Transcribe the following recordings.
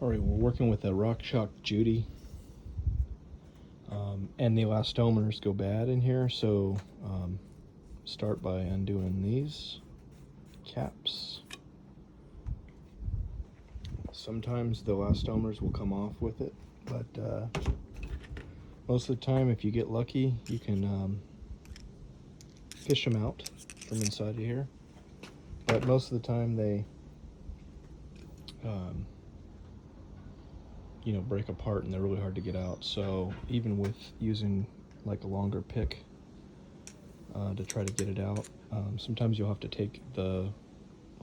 Alright, we're working with a RockShox Judy, and the elastomers go bad in here, so start by undoing these caps. Sometimes the elastomers will come off with it, but most of the time, if you get lucky, you can fish them out from inside of here. But most of the time they break apart and they're really hard to get out. So even with using like a longer pick to try to get it out, sometimes you'll have to take the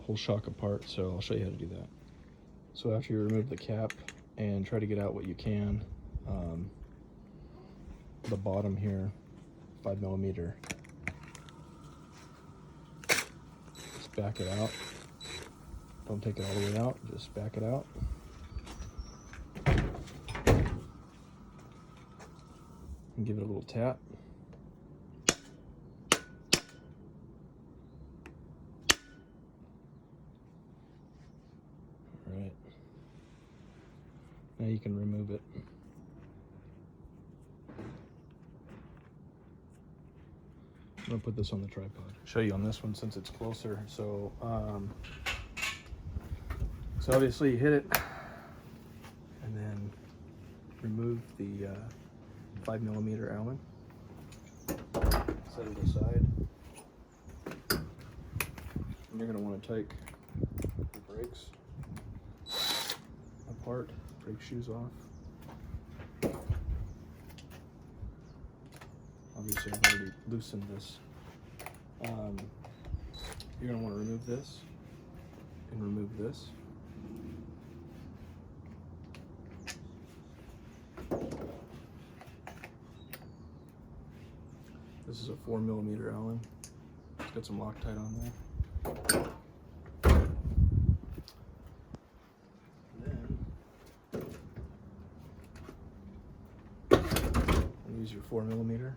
whole shock apart. So I'll show you how to do that. So after you remove the cap and try to get out what you can, the bottom here, 5mm, just back it out. Don't take it all the way out, just back it out. And give it a little tap. All right. Now you can remove it. I'm gonna put this on the tripod. Show you on this one since it's closer. So obviously you hit it and then remove the 5mm Allen. Set it aside. And you're gonna want to take the brakes apart, brake shoes off. Obviously I've already loosened this. You're gonna want to remove this and remove this. This is a 4mm Allen. It's got some Loctite on there. Then use your 4mm.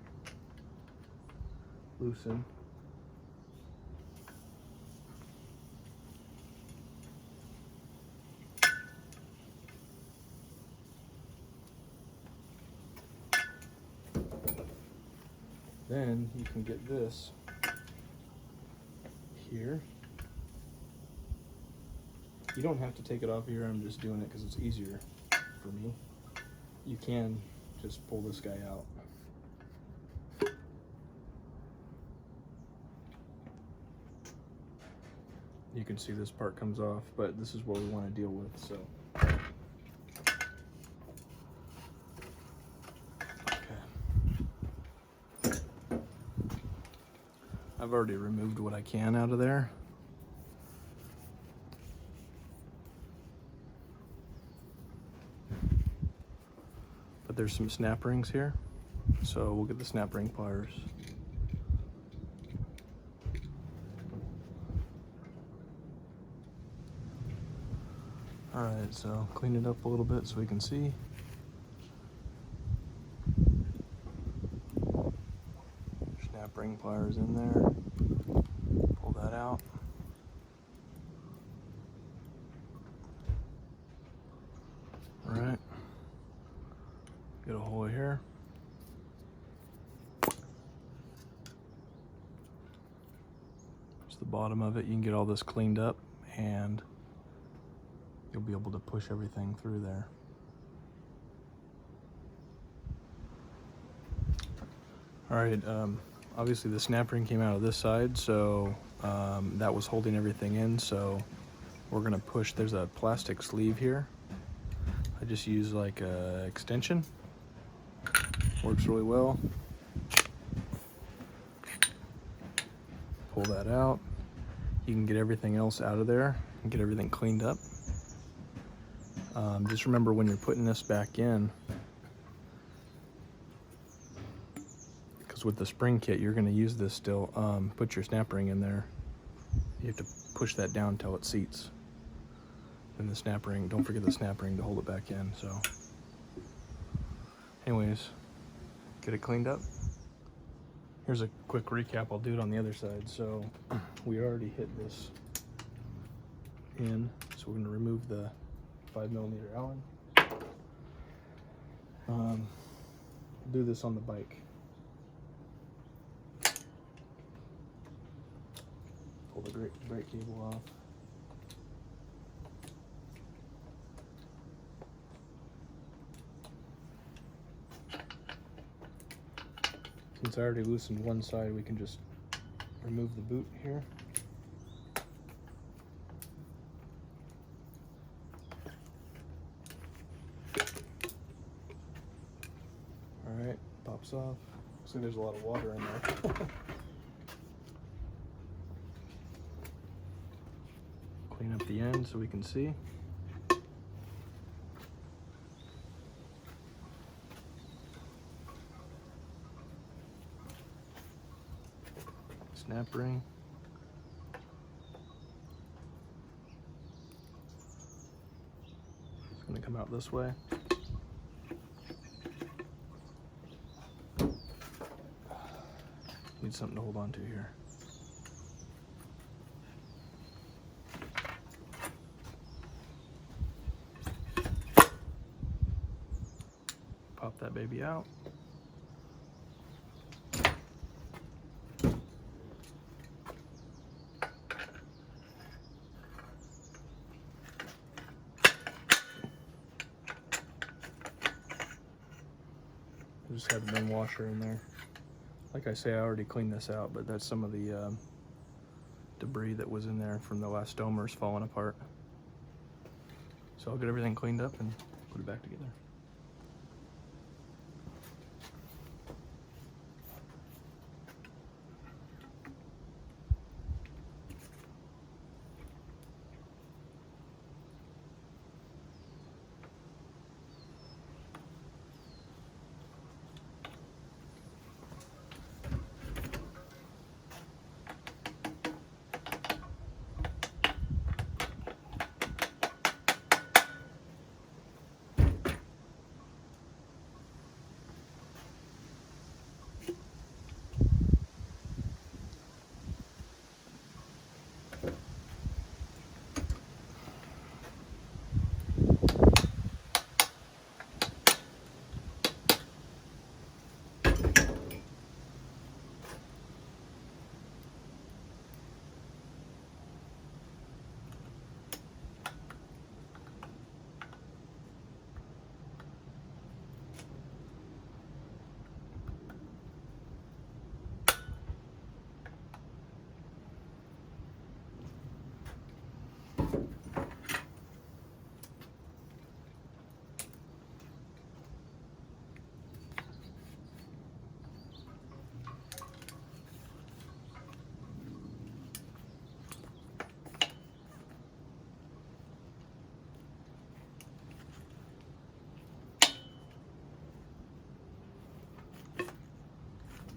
Loosen. Then you can get this here. You don't have to take it off here, I'm just doing it because it's easier for me. You can just pull this guy out. You can see this part comes off, but this is what we want to deal with, so. I've already removed what I can out of there. But there's some snap rings here, so we'll get the snap ring pliers. Alright, so clean it up a little bit so we can see. Snap ring pliers in there. Pull that out. Alright. Get a hole here. It's the bottom of it. You can get all this cleaned up and you'll be able to push everything through there. Alright, obviously the snap ring came out of this side, so that was holding everything in, so we're gonna push. There's a plastic sleeve here. I just use like a extension. Works really well. Pull that out. You can get everything else out of there and get everything cleaned up. Just remember when you're putting this back in, because with the spring kit you're going to use this still, put your snap ring in there. You have to push that down until it seats. And the snap ring, don't forget the snap ring to hold it back in. So anyways, get it cleaned up. Here's a quick recap. I'll do it on the other side. So we already hit this in, so we're going to remove the 5mm Allen. Do this on the bike. Pull the brake cable off. Since I already loosened one side, we can just remove the boot here. Alright, pops off. Looks like there's a lot of water in there. Clean up the end so we can see. Snap ring. It's going to come out this way. Need something to hold on to here. Pop that baby out. Just had one washer in there. Like I say, I already cleaned this out, but that's some of the debris that was in there from the elastomers falling apart. So I'll get everything cleaned up and put it back together.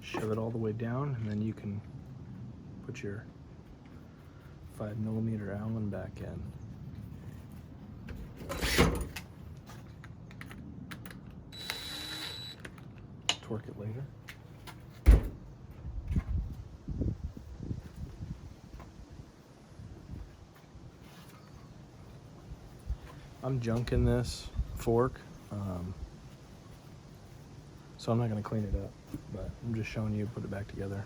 Shove it all the way down, and then you can put your 5mm Allen back in. Torque it later. I'm junking this fork, so I'm not going to clean it up, but I'm just showing you put it back together.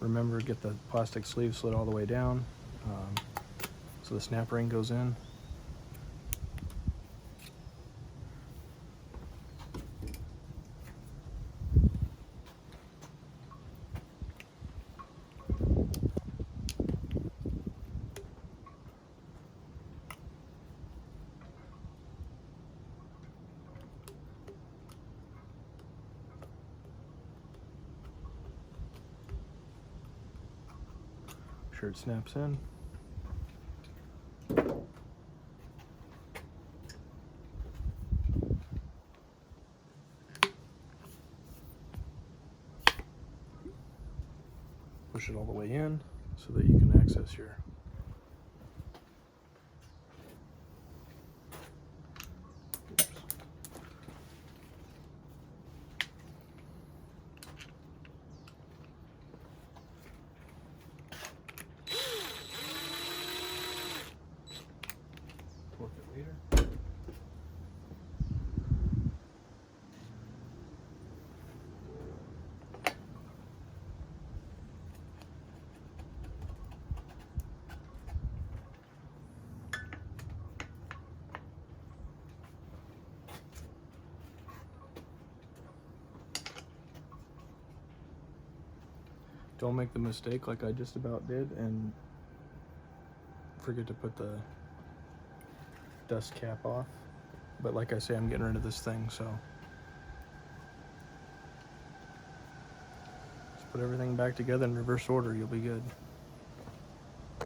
Remember, get the plastic sleeve slid all the way down so the snap ring goes in. Sure it snaps in. Push it all the way in so that you can access your torque it don't make the mistake like I just about did and forget to put the dust cap off. But like I say, I'm getting rid of this thing, so just put everything back together in reverse order, you'll be good.